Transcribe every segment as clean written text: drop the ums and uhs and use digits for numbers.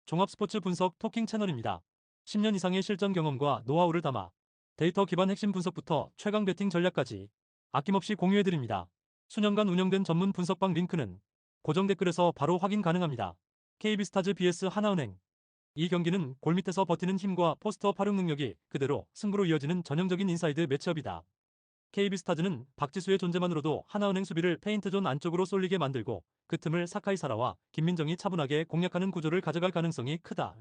종합 스포츠 분석 토킹 채널입니다. 10년 이상의 실전 경험과 노하우를 담아 데이터 기반 핵심 분석부터 최강 배팅 전략까지 아낌없이 공유해드립니다. 수년간 운영된 전문 분석방 링크는 고정 댓글에서 바로 확인 가능합니다. KB스타즈 vs 하나은행. 이 경기는 골 밑에서 버티는 힘과 포스트업 활용 능력이 그대로 승부로 이어지는 전형적인 인사이드 매치업이다. KB스타즈는 박지수의 존재만으로도 하나은행 수비를 페인트존 안쪽으로 쏠리게 만들고 그 틈을 사카이사라와 김민정이 차분하게 공략하는 구조를 가져갈 가능성이 크다.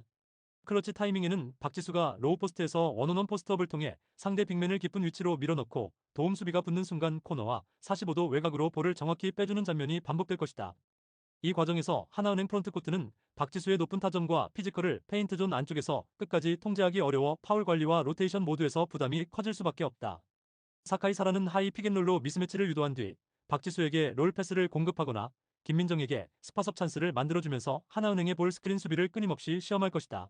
클러치 타이밍에는 박지수가 로우 포스트에서 원온원 포스트업을 통해 상대 빅맨을 깊은 위치로 밀어넣고 도움 수비가 붙는 순간 코너와 45도 외곽으로 볼을 정확히 빼주는 장면이 반복될 것이다. 이 과정에서 하나은행 프론트코트는 박지수의 높은 타점과 피지컬을 페인트존 안쪽에서 끝까지 통제하기 어려워 파울 관리와 로테이션 모드에서 부담이 커질 수밖에 없다. 사카이사라는 하이 픽앤롤로 미스매치를 유도한 뒤 박지수에게 롤 패스를 공급하거나 김민정에게 스파섭 찬스를 만들어주면서 하나은행의 볼 스크린 수비를 끊임없이 시험할 것이다.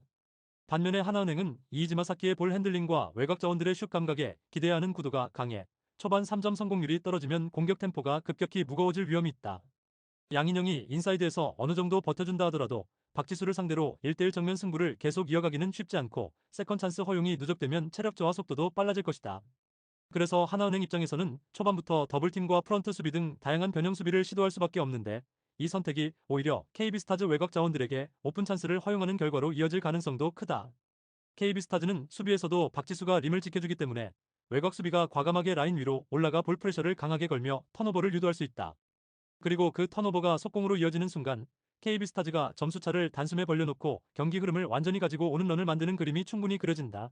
반면에 하나은행은 이이지마사키의 볼 핸들링과 외곽 자원들의 슛 감각에 기대야 하는 구도가 강해 초반 3점 성공률이 떨어지면 공격 템포가 급격히 무거워질 위험이 있다. 양인영이 인사이드에서 어느 정도 버텨준다 하더라도 박지수를 상대로 1대1 정면 승부를 계속 이어가기는 쉽지 않고 세컨 찬스 허용이 누적되면 체력 저하 속도도 빨라질 것이다. 그래서 하나은행 입장에서는 초반부터 더블팀과 프런트 수비 등 다양한 변형 수비를 시도할 수밖에 없는데 이 선택이 오히려 KB스타즈 외곽 자원들에게 오픈 찬스를 허용하는 결과로 이어질 가능성도 크다. KB스타즈는 수비에서도 박지수가 림을 지켜주기 때문에 외곽 수비가 과감하게 라인 위로 올라가 볼 프레셔를 강하게 걸며 턴오버를 유도할 수 있다. 그리고 그 턴오버가 속공으로 이어지는 순간 KB스타즈가 점수차를 단숨에 벌려놓고 경기 흐름을 완전히 가지고 오는 런을 만드는 그림이 충분히 그려진다.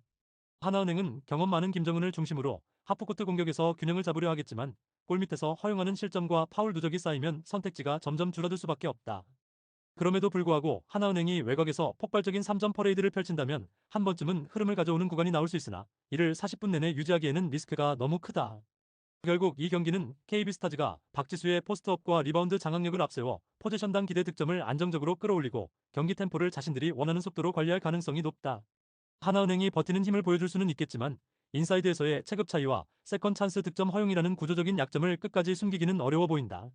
하나은행은 경험 많은 김정은을 중심으로 하프코트 공격에서 균형을 잡으려 하겠지만 골밑에서 허용하는 실점과 파울 누적이 쌓이면 선택지가 점점 줄어들 수밖에 없다. 그럼에도 불구하고 하나은행이 외곽에서 폭발적인 3점 퍼레이드를 펼친다면 한 번쯤은 흐름을 가져오는 구간이 나올 수 있으나 이를 40분 내내 유지하기에는 리스크가 너무 크다. 결국 이 경기는 KB스타즈가 박지수의 포스트업과 리바운드 장악력을 앞세워 포지션당 기대 득점을 안정적으로 끌어올리고 경기 템포를 자신들이 원하는 속도로 관리할 가능성이 높다. 하나은행이 버티는 힘을 보여줄 수는 있겠지만 인사이드에서의 체급 차이와 세컨 찬스 득점 허용이라는 구조적인 약점을 끝까지 숨기기는 어려워 보인다.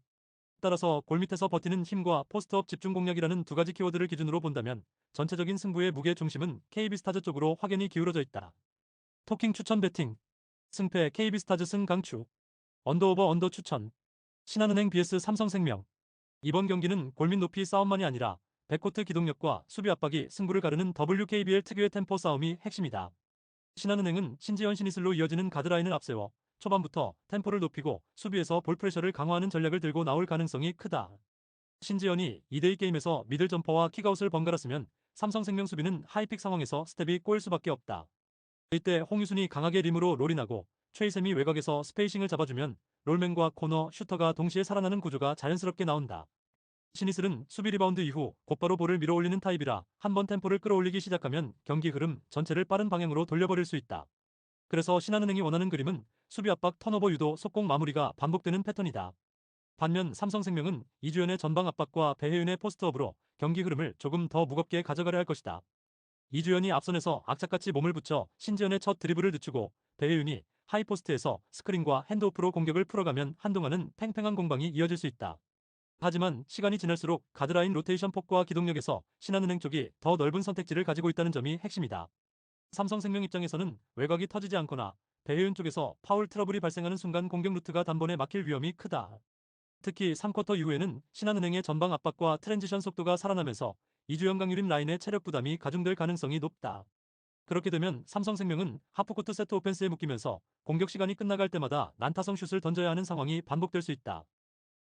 따라서 골밑에서 버티는 힘과 포스트업 집중 공략이라는 두 가지 키워드를 기준으로 본다면 전체적인 승부의 무게 중심은 KB스타즈 쪽으로 확연히 기울어져 있다. 토킹 추천 배팅 승패 KB스타즈 승 강추 언더오버 언더 추천 신한은행 vs 삼성생명. 이번 경기는 골밑 높이 싸움만이 아니라 백코트 기동력과 수비 압박이 승부를 가르는 WKBL 특유의 템포 싸움이 핵심이다. 신한은행은 신지현 신이슬로 이어지는 가드라인을 앞세워 초반부터 템포를 높이고 수비에서 볼 프레셔를 강화하는 전략을 들고 나올 가능성이 크다. 신지현이 2대2 게임에서 미들 점퍼와 킥아웃을 번갈았으면 삼성생명 수비는 하이픽 상황에서 스텝이 꼬일 수밖에 없다. 이때 홍유순이 강하게 림으로 롤인하고 최희샘이 외곽에서 스페이싱을 잡아주면 롤맨과 코너, 슈터가 동시에 살아나는 구조가 자연스럽게 나온다. 시니슬은 수비 리바운드 이후 곧바로 볼을 밀어올리는 타입이라 한번 템포를 끌어올리기 시작하면 경기 흐름 전체를 빠른 방향으로 돌려버릴 수 있다. 그래서 신한은행이 원하는 그림은 수비 압박 턴오버 유도 속공 마무리가 반복되는 패턴이다. 반면 삼성생명은 이주연의 전방 압박과 배혜윤의 포스트업으로 경기 흐름을 조금 더 무겁게 가져가려 할 것이다. 이주연이 앞선에서 악착같이 몸을 붙여 신지연의 첫 드리블을 늦추고 배혜윤이 하이포스트에서 스크린과 핸드오프로 공격을 풀어가면 한동안은 팽팽한 공방이 이어질 수 있다. 하지만 시간이 지날수록 가드라인 로테이션 폭과 기동력에서 신한은행 쪽이 더 넓은 선택지를 가지고 있다는 점이 핵심이다. 삼성생명 입장에서는 외곽이 터지지 않거나 배혜윤 쪽에서 파울 트러블이 발생하는 순간 공격 루트가 단번에 막힐 위험이 크다. 특히 3쿼터 이후에는 신한은행의 전방 압박과 트랜지션 속도가 살아나면서 이주영 강유림 라인의 체력 부담이 가중될 가능성이 높다. 그렇게 되면 삼성생명은 하프코트 세트 오펜스에 묶이면서 공격 시간이 끝나갈 때마다 난타성 슛을 던져야 하는 상황이 반복될 수 있다.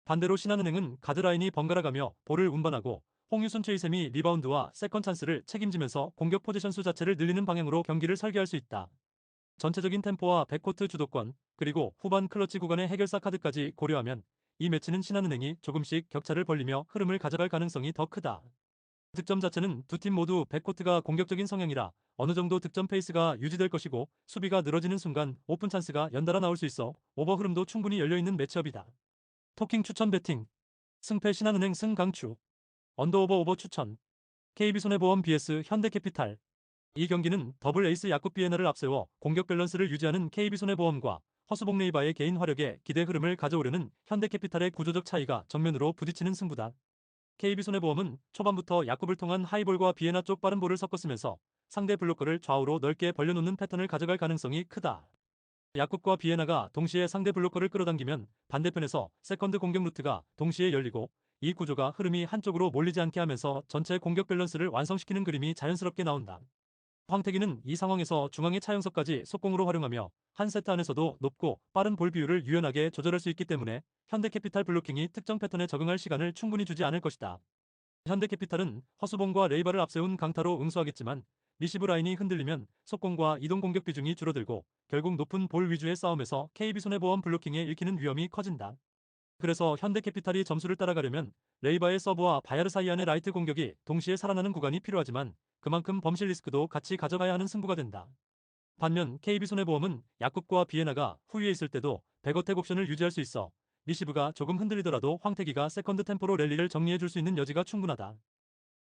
반대로 신한은행은 가드라인이 번갈아가며 볼을 운반하고 홍유순 최희샘이 리바운드와 세컨 찬스를 책임지면서 공격 포지션 수 자체를 늘리는 방향으로 경기를 설계할 수 있다. 전체적인 템포와 백코트 주도권, 그리고 후반 클러치 구간의 해결사 카드까지 고려하면 이 매치는 신한은행이 조금씩 격차를 벌리며 흐름을 가져갈 가능성이 더 크다. 득점 자체는 두 팀 모두 백코트가 공격적인 성향이라 어느 정도 득점 페이스가 유지될 것이고 수비가 늘어지는 순간 오픈 찬스가 연달아 나올 수 있어 오버 흐름도 충분히 열려있는 매치업이다. 토킹 추천 배팅 승패 신한은행 승 강추 언더오버 오버 추천 KB손해보험 vs 현대캐피탈. 이 경기는 더블 에이스 야쿠 비에나를 앞세워 공격 밸런스를 유지하는 KB손해보험과 허수봉 네이바의 개인 화력에 기대 흐름을 가져오려는 현대캐피탈의 구조적 차이가 정면으로 부딪히는 승부다. KB손해보험은 초반부터 야쿠브를 통한 하이볼과 비에나 쪽 빠른 볼을 섞었으면서 상대 블로커를 좌우로 넓게 벌려놓는 패턴을 가져갈 가능성이 크다. 야쿠브와 비에나가 동시에 상대 블로커를 끌어당기면 반대편에서 세컨드 공격 루트가 동시에 열리고, 이 구조가 흐름이 한쪽으로 몰리지 않게 하면서 전체 공격 밸런스를 완성시키는 그림이 자연스럽게 나온다. 황태기는 이 상황에서 중앙의 차영석까지 속공으로 활용하며 한 세트 안에서도 높고 빠른 볼 비율을 유연하게 조절할 수 있기 때문에 현대캐피탈 블로킹이 특정 패턴에 적응할 시간을 충분히 주지 않을 것이다. 현대캐피탈은 허수봉과 레이바를 앞세운 강타로 응수하겠지만, 리시브 라인이 흔들리면 속공과 이동 공격 비중이 줄어들고 결국 높은 볼 위주의 싸움에서 KB손해보험 블로킹에 읽히는 위험이 커진다. 그래서 현대캐피탈이 점수를 따라가려면 레이바의 서브와 바야르 사이안의 라이트 공격이 동시에 살아나는 구간이 필요하지만, 그만큼 범실 리스크도 같이 가져가야 하는 승부가 된다. 반면 KB손해보험은 야쿠브와 비에나가 후위에 있을 때도 백어택 옵션을 유지할 수 있어 리시브가 조금 흔들리더라도 황태기가 세컨드 템포로 랠리를 정리해줄 수 있는 여지가 충분하다.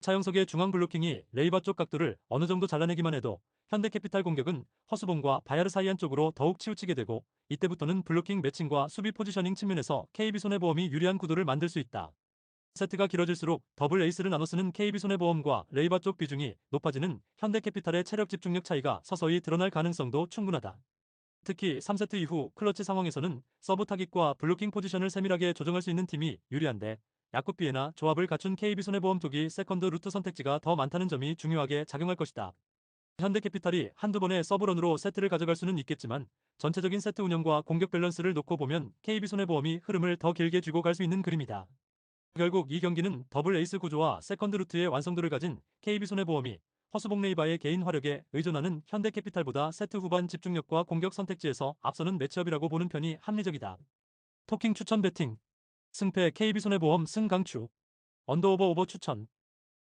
차영석의 중앙 블로킹이 레이바 쪽 각도를 어느 정도 잘라내기만 해도 현대캐피탈 공격은 허수봉과 바야르 사이안 쪽으로 더욱 치우치게 되고, 이때부터는 블로킹 매칭과 수비 포지셔닝 측면에서 KB손해보험이 유리한 구도를 만들 수 있다. 세트가 길어질수록 더블 에이스를 나눠 쓰는 KB손해보험과 레이바 쪽 비중이 높아지는 현대캐피탈의 체력 집중력 차이가 서서히 드러날 가능성도 충분하다. 특히 3세트 이후 클러치 상황에서는 서브 타깃과 블로킹 포지션을 세밀하게 조정할 수 있는 팀이 유리한데, 야쿠비에나 조합을 갖춘 KB손해보험 쪽이 세컨드 루트 선택지가 더 많다는 점이 중요하게 작용할 것이다. 현대캐피탈이 한두 번의 서브런으로 세트를 가져갈 수는 있겠지만, 전체적인 세트 운영과 공격 밸런스를 놓고 보면 KB손해보험이 흐름을 더 길게 쥐고 갈 수 있는 그림이다. 결국 이 경기는 더블 에이스 구조와 세컨드 루트의 완성도를 가진 KB손해보험이 허수봉 레이바의 개인 화력에 의존하는 현대캐피탈보다 세트 후반 집중력과 공격 선택지에서 앞서는 매치업이라고 보는 편이 합리적이다. 토킹 추천 배팅. 승패 KB손해보험 승강추. 언더오버 오버 추천.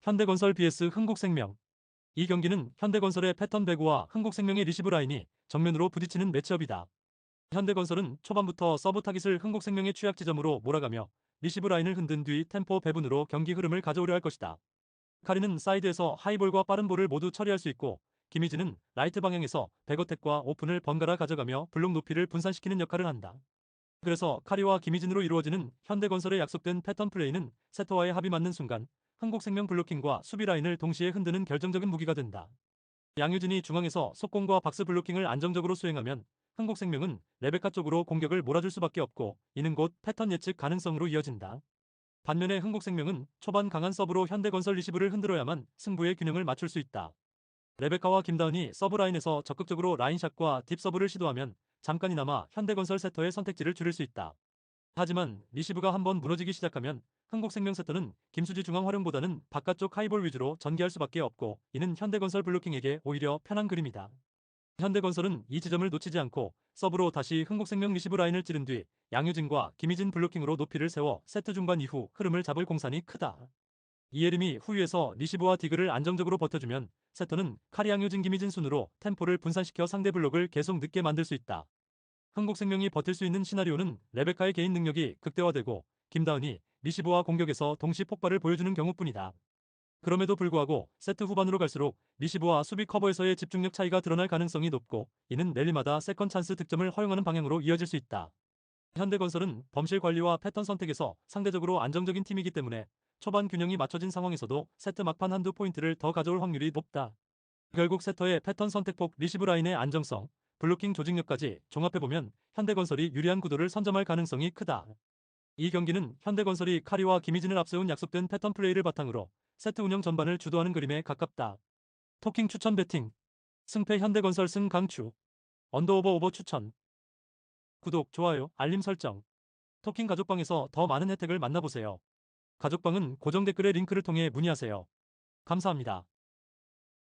현대건설 vs 흥국생명. 이 경기는 현대건설의 패턴 배구와 흥국생명의 리시브 라인이 정면으로 부딪히는 매치업이다. 현대건설은 초반부터 서브 타깃을 흥국생명의 취약 지점으로 몰아가며 리시브 라인을 흔든 뒤 템포 배분으로 경기 흐름을 가져오려 할 것이다. 카리는 사이드에서 하이볼과 빠른 볼을 모두 처리할 수 있고, 김희진은 라이트 방향에서 백어택과 오픈을 번갈아 가져가며 블록 높이를 분산시키는 역할을 한다. 그래서 카리와 김희진으로 이루어지는 현대건설의 약속된 패턴 플레이는 세터와의 합이 맞는 순간 흥국생명 블로킹과 수비 라인을 동시에 흔드는 결정적인 무기가 된다. 양효진이 중앙에서 속공과 박스 블로킹을 안정적으로 수행하면 흥국생명은 레베카 쪽으로 공격을 몰아줄 수밖에 없고, 이는 곧 패턴 예측 가능성으로 이어진다. 반면에 흥국생명은 초반 강한 서브로 현대건설 리시브를 흔들어야만 승부의 균형을 맞출 수 있다. 레베카와 김다은이 서브라인에서 적극적으로 라인샷과 딥서브를 시도하면 잠깐이나마 현대건설 세터의 선택지를 줄일 수 있다. 하지만 리시브가 한번 무너지기 시작하면 흥국생명 세터는 김수지 중앙 활용보다는 바깥쪽 하이볼 위주로 전개할 수밖에 없고, 이는 현대건설 블로킹에게 오히려 편한 그림이다. 현대건설은 이 지점을 놓치지 않고 서브로 다시 흥국생명 리시브 라인을 찌른 뒤 양효진과 김희진 블로킹으로 높이를 세워 세트 중반 이후 흐름을 잡을 공산이 크다. 이예림이 후위에서 리시브와 디그를 안정적으로 버텨주면 세터는 카리 양효진 김희진 순으로 템포를 분산시켜 상대 블록을 계속 늦게 만들 수 있다. 흥국생명이 버틸 수 있는 시나리오는 레베카의 개인 능력이 극대화되고 김다은이 리시브와 공격에서 동시 폭발을 보여주는 경우뿐이다. 그럼에도 불구하고 세트 후반으로 갈수록 리시브와 수비 커버에서의 집중력 차이가 드러날 가능성이 높고, 이는 랠리마다 세컨 찬스 득점을 허용하는 방향으로 이어질 수 있다. 현대건설은 범실 관리와 패턴 선택에서 상대적으로 안정적인 팀이기 때문에 초반 균형이 맞춰진 상황에서도 세트 막판 한두 포인트를 더 가져올 확률이 높다. 결국 세터의 패턴 선택폭, 리시브 라인의 안정성, 블로킹 조직력까지 종합해보면 현대건설이 유리한 구도를 선점할 가능성이 크다. 이 경기는 현대건설이 카리와 김희진을 앞세운 약속된 패턴 플레이를 바탕으로 세트 운영 전반을 주도하는 그림에 가깝다. 토킹 추천 배팅. 승패 현대건설 승 강추. 언더오버 오버 추천. 구독, 좋아요, 알림 설정. 토킹 가족방에서 더 많은 혜택을 만나보세요. 가족방은 고정 댓글의 링크를 통해 문의하세요. 감사합니다.